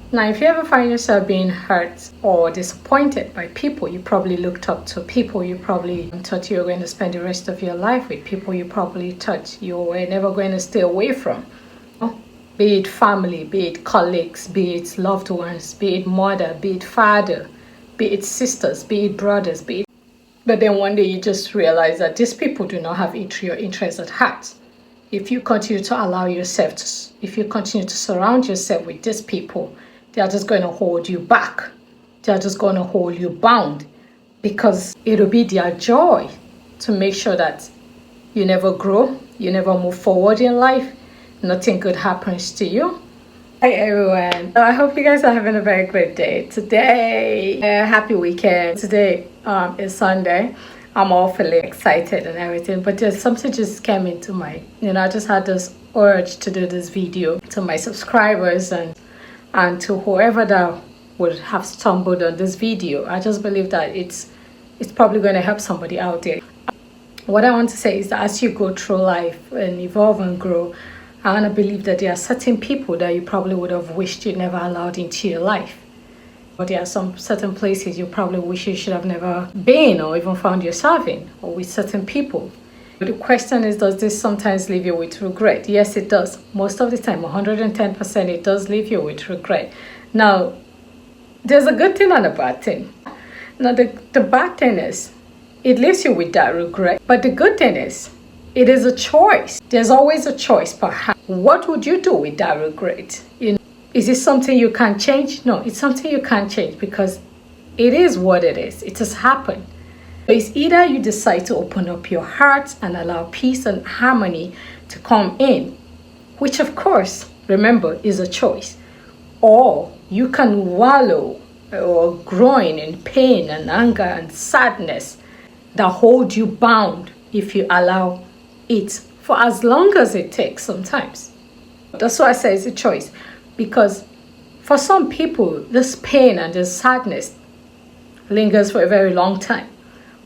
Now, if you ever find yourself being hurt or disappointed by people you probably looked up to, people you probably thought you were going to spend the rest of your life with, people you probably thought you were never going to stay away from, be it family, be it colleagues, be it loved ones, be it mother, be it father, be it sisters, be it brothers, be it... But then one day you just realize that these people do not have your interest at heart. If you continue to allow yourself to, if you continue to surround yourself with these people, they are just going to hold you back. They are just going to hold you bound, because it'll be their joy to make sure that you never grow, you never move forward in life, nothing good happens to you. Hi everyone, I hope you guys are having a very great day today. Happy weekend. Today is Sunday. I'm all feeling excited and everything, but just something just came into my, I just had this urge to do this video to my subscribers and to whoever that would have stumbled on this video. I just believe that it's probably going to help somebody out there. What I want to say is that as you go through life and evolve and grow, I want to believe that there are certain people that you probably would have wished you never allowed into your life. But there are some certain places you probably wish you should have never been or even found yourself in, or with certain people. But the question is, does this sometimes leave you with regret? Yes, it does. Most of the time, 110%, it does leave you with regret. Now, there's a good thing and a bad thing. Now, the bad thing is, it leaves you with that regret. But the good thing is, it is a choice. There's always a choice, perhaps. What would you do with that regret? Is it something you can't change? No, it's something you can't change, because it is what it is. It has happened. It's either you decide to open up your heart and allow peace and harmony to come in, which of course, remember, is a choice, or you can wallow or groan in pain and anger and sadness that hold you bound if you allow it for as long as it takes sometimes. That's why I say it's a choice, because for some people, this pain and this sadness lingers for a very long time.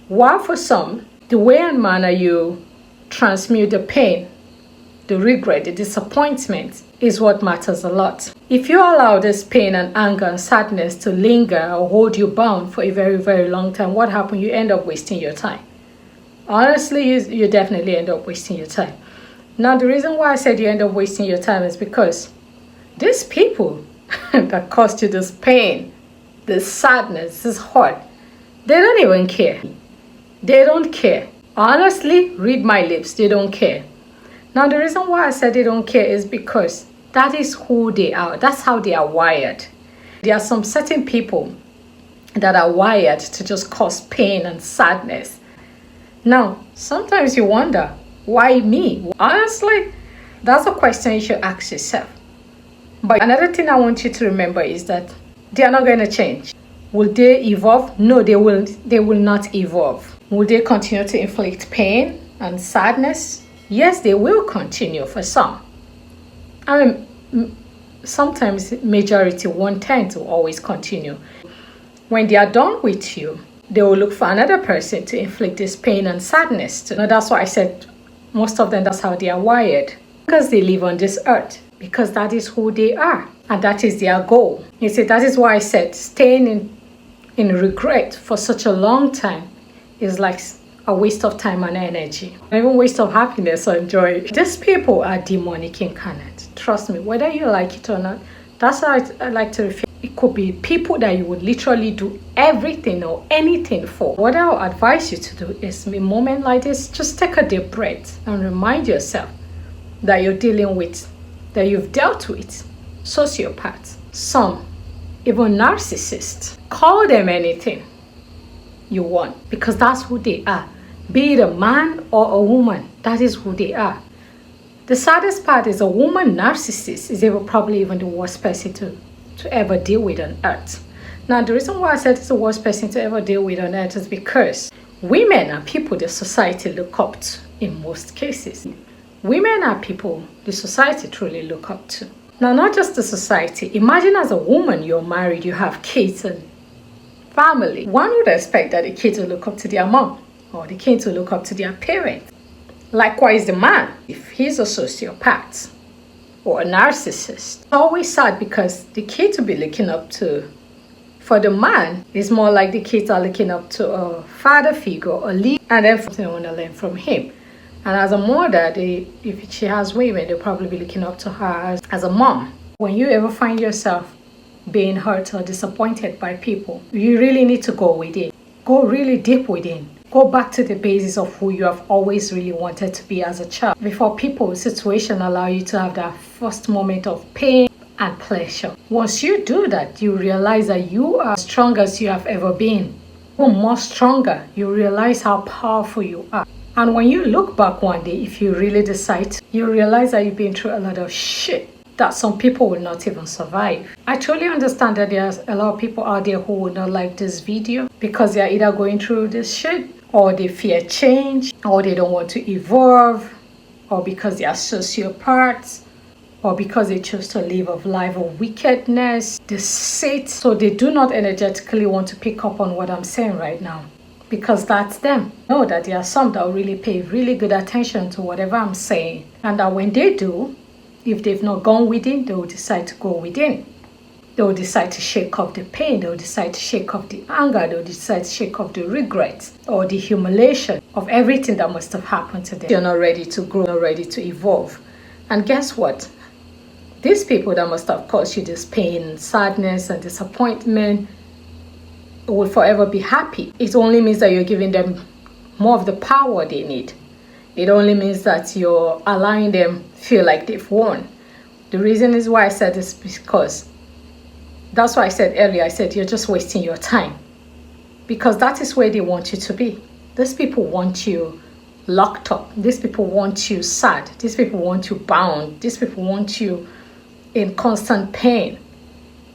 While for some, the way and manner you transmute the pain, the regret, the disappointment is what matters a lot. If you allow this pain and anger and sadness to linger or hold you bound for a very, very long time, what happens? You end up wasting your time. Honestly, you definitely end up wasting your time. Now, the reason why I said you end up wasting your time is because these people that caused you this pain, this sadness, this hurt, they don't even care. They don't care. Honestly, read my lips, they don't care. Now, the reason why I said they don't care is because that is who they are. That's how they are wired. There are some certain people that are wired to just cause pain and sadness. Now, sometimes you wonder, why me? Honestly, that's a question you should ask yourself. But another thing I want you to remember is that they are not going to change. Will they evolve? No, they will not evolve. Will they continue to inflict pain and sadness? Yes, they will continue for some. I mean, sometimes majority won't tend to always continue. When they are done with you, they will look for another person to inflict this pain and sadness to. Now, that's why I said most of them, that's how they are wired. Because they live on this earth. Because that is who they are. And that is their goal. You see, that is why I said staying in regret for such a long time is like a waste of time and energy. Even waste of happiness or joy. These people are demonic incarnate. Trust me, whether you like it or not. That's how I like to refer. It could be people that you would literally do everything or anything for. What I would advise you to do is, in a moment like this, just take a deep breath and remind yourself that you're dealing with, that you've dealt with sociopaths, some even narcissists. Call them anything you want, because that's who they are. Be it a man or a woman, that is who they are. The saddest part is a woman narcissist is probably even the worst person to ever deal with on earth. Now, the reason why I said it's the worst person to ever deal with on earth is because women are people the society look up to in most cases. Women are people the society truly look up to. Now, not just the society. Imagine as a woman, you're married, you have kids and family. One would expect that the kids will look up to their mom or the kids will look up to their parents. Likewise, the man, if he's a sociopath or a narcissist. It's always sad because the kids will be looking up to, for the man, it's more like the kids are looking up to a father figure, a leader, and then they want to learn from him. And as a mother, if she has women, they'll probably be looking up to her as a mom. When you ever find yourself being hurt or disappointed by people, you really need to go within. Go really deep within. Go back to the basis of who you have always really wanted to be as a child. Before people, situation allow you to have that first moment of pain and pleasure. Once you do that, you realize that you are as strong as you have ever been. You're more stronger. You realize how powerful you are. And when you look back one day, if you really decide, you realize that you've been through a lot of shit that some people will not even survive. I truly understand that there's a lot of people out there who will not like this video because they're either going through this shit, or they fear change, or they don't want to evolve, or because they are sociopaths, or because they choose to live a life of wickedness, deceit. So they do not energetically want to pick up on what I'm saying right now, because that's them. Know that there are some that will really pay really good attention to whatever I'm saying, and that when they do, if they've not gone within, they will decide to go within. They will decide to shake off the pain. They will decide to shake off the anger. They will decide to shake off the regrets or the humiliation of everything that must have happened to them. You're not ready to grow, not ready to evolve. And guess what? These people that must have caused you this pain, sadness, and disappointment will forever be happy. It only means that you're giving them more of the power they need. It only means that you're allowing them feel like they've won. The reason is why I said this because that's why I said earlier, I said you're just wasting your time. Because that is where they want you to be. These people want you locked up. These people want you sad. These people want you bound. These people want you in constant pain.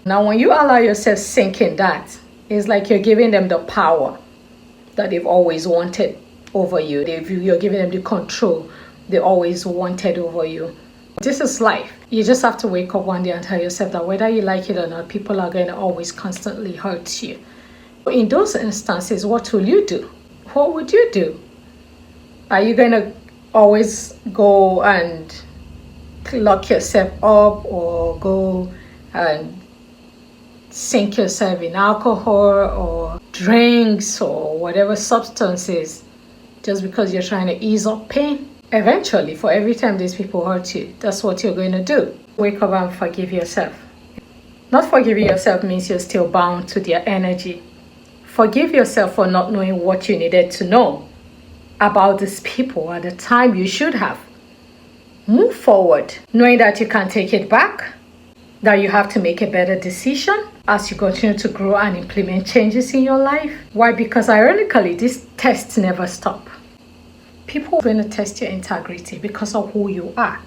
Now, when you allow yourself sink in that, it's like you're giving them the power that they've always wanted over you. You're giving them the control they always wanted over you. This is life. You just have to wake up one day and tell yourself that whether you like it or not, people are going to always constantly hurt you. In those instances, what will you do? What would you do? Are you going to always go and lock yourself up, or go and sink yourself in alcohol or drinks or whatever substances just because you're trying to ease up pain? Eventually, for every time these people hurt you, that's what you're going to do. Wake up and forgive yourself. Not forgiving yourself means you're still bound to their energy. Forgive yourself for not knowing what you needed to know about these people at the time you should have. Move forward, knowing that you can't take it back, that you have to make a better decision as you continue to grow and implement changes in your life. Why? Because ironically, these tests never stop. People are going to test your integrity because of who you are.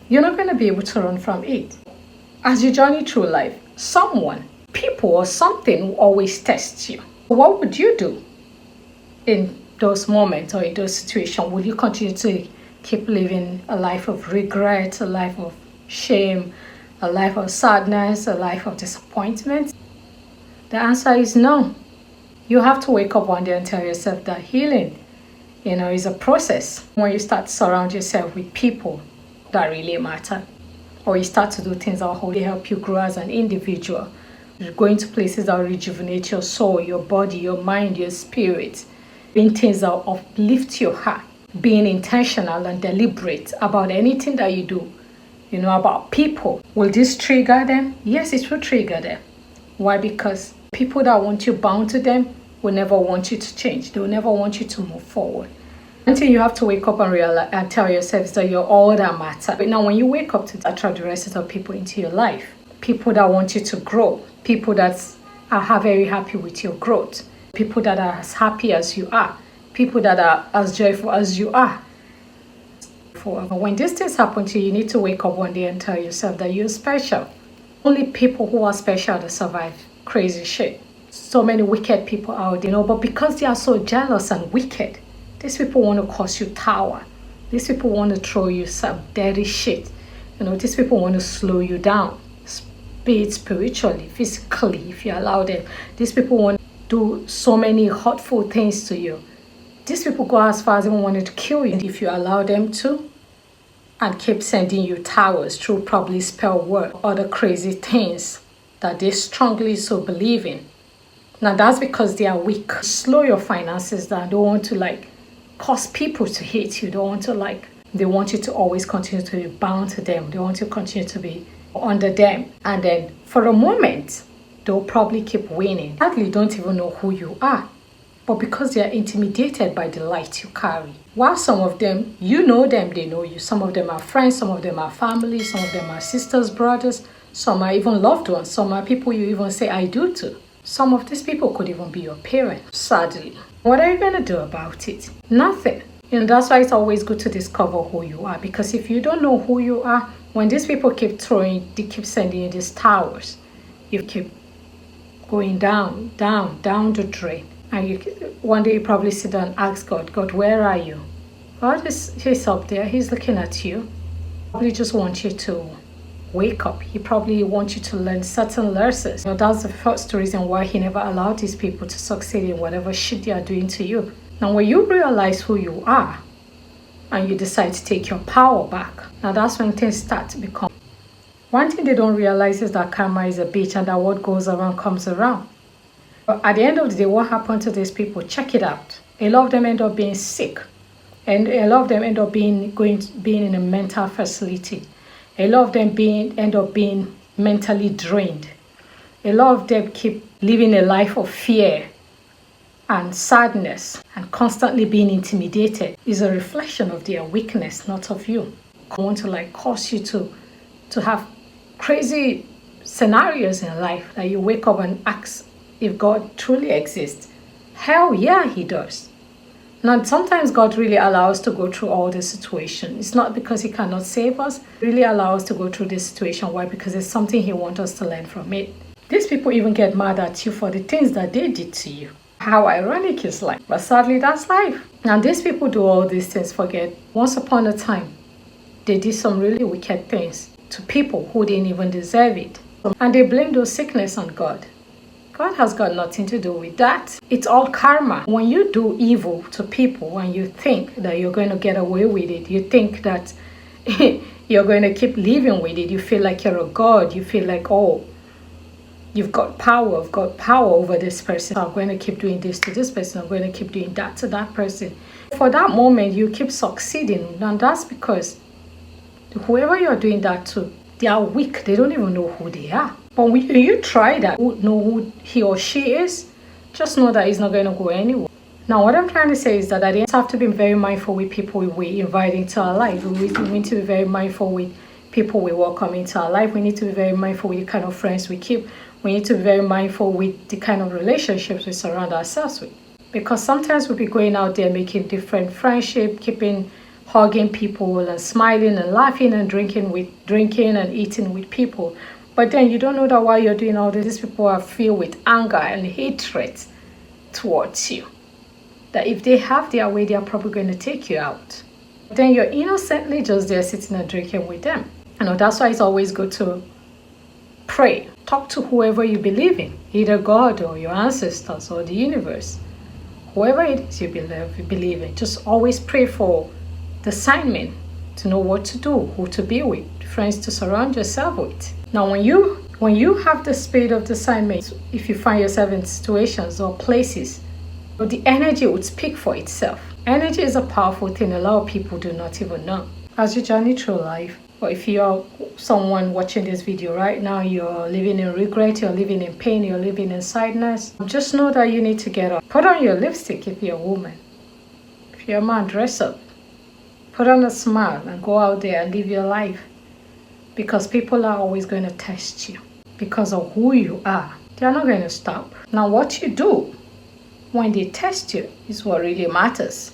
You're not going to be able to run from it. As you journey through life, someone, people, or something will always test you. What would you do in those moments or in those situations? Will you continue to keep living a life of regret, a life of shame, a life of sadness, a life of disappointment? The answer is no. You have to wake up one day and tell yourself that healing, is a process. When you start to surround yourself with people that really matter, or you start to do things that will really help you grow as an individual, going to places that will rejuvenate your soul, your body, your mind, your spirit, doing things that will uplift your heart, being intentional and deliberate about anything that you do, about people. Will this trigger them? Yes, it will trigger them. Why? Because people that want you bound to them will never want you to change. They will never want you to move forward. Until you have to wake up and realize and tell yourself that you're all that matter. But now when you wake up to attract the rest of people into your life, people that want you to grow, people that are very happy with your growth, people that are as happy as you are, people that are as joyful as you are. When these things happen to you, you need to wake up one day and tell yourself that you're special. Only people who are special that survive crazy shit. So many wicked people out there, but because they are so jealous and wicked, these people want to cause you tower. These people want to throw you some dirty shit. These people want to slow you down, be it spiritually, physically, if you allow them. These people want to do so many hurtful things to you. These people go as far as even wanting to kill you if you allow them to. and keep sending you towers through probably spell work or other crazy things that they strongly so believe in. Now that's because they are weak. Slow your finances down. Don't want to cause people to hate you. Don't want to they want you to always continue to be bound to them. They want you to continue to be under them. And then for a moment, they'll probably keep winning. Sadly, don't even know who you are. But because they are intimidated by the light you carry. While some of them, you know them, they know you. Some of them are friends, some of them are family, some of them are sisters, brothers, some are even loved ones, some are people you even say I do to. Some of these people could even be your parents, sadly. What are you going to do about it? Nothing. That's why it's always good to discover who you are. Because if you don't know who you are, when these people they keep sending you these towers, you keep going down the drain. And one day you probably sit down and ask God, where are you? God he's up there. He's looking at you. He probably just wants you to wake up. He probably wants you to learn certain lessons. That's the first reason why he never allowed these people to succeed in whatever shit they are doing to you. Now, when you realize who you are and you decide to take your power back, now that's when things start to become. One thing they don't realize is that karma is a bitch and that what goes around comes around. But at the end of the day, what happened to these people? Check it out. A lot of them end up being sick. And a lot of them end up being in a mental facility. A lot of them end up being mentally drained. A lot of them keep living a life of fear and sadness and constantly being intimidated. Is a reflection of their weakness, not of you. I want to cause you to have crazy scenarios in life that you wake up and ask if God truly exists. Hell yeah, he does. Now, sometimes God really allows us to go through all this situation. It's not because he cannot save us. He really allows us to go through this situation. Why? Because it's something he wants us to learn from it. These people even get mad at you for the things that they did to you. How ironic is life. But sadly, that's life. And these people do all these things, forget. Once upon a time, they did some really wicked things to people who didn't even deserve it. And they blame those sickness on God. God has got nothing to do with that. It's all karma. When you do evil to people and you think that you're going to get away with it, you think that you're going to keep living with it, you feel like you're a god, you feel like, oh, you've got power, I've got power over this person. I'm going to keep doing this to this person, I'm going to keep doing that to that person. For that moment, you keep succeeding. And that's because whoever you're doing that to, they are weak. They don't even know who they are. But when you try that, know who he or she is, just know that it's not going to go anywhere. Now, what I'm trying to say is that I didn't have to be very mindful with people we invite into our life. We need to be very mindful with people we welcome into our life. We need to be very mindful with the kind of friends we keep. We need to be very mindful with the kind of relationships we surround ourselves with. Because sometimes we'll be going out there making different friendships, hugging people and smiling and laughing and drinking and eating with people. But then you don't know that while you're doing all this, these people are filled with anger and hatred towards you. That if they have their way, they're probably going to take you out. But then you're innocently just there sitting and drinking with them. That's why it's always good to pray. Talk to whoever you believe in, either God or your ancestors or the universe. Whoever it is you believe in, just always pray for discernment to know what to do, who to be with, friends to surround yourself with. Now, when you have the spirit of discernment, if you find yourself in situations or places, the energy would speak for itself. Energy is a powerful thing a lot of people do not even know. As you journey through life, or if you're someone watching this video right now, you're living in regret, you're living in pain, you're living in sadness, just know that you need to get up. Put on your lipstick if you're a woman. If you're a man, dress up. Put on a smile and go out there and live your life. Because people are always going to test you. Because of who you are. They're not going to stop. Now, what you do when they test you is what really matters.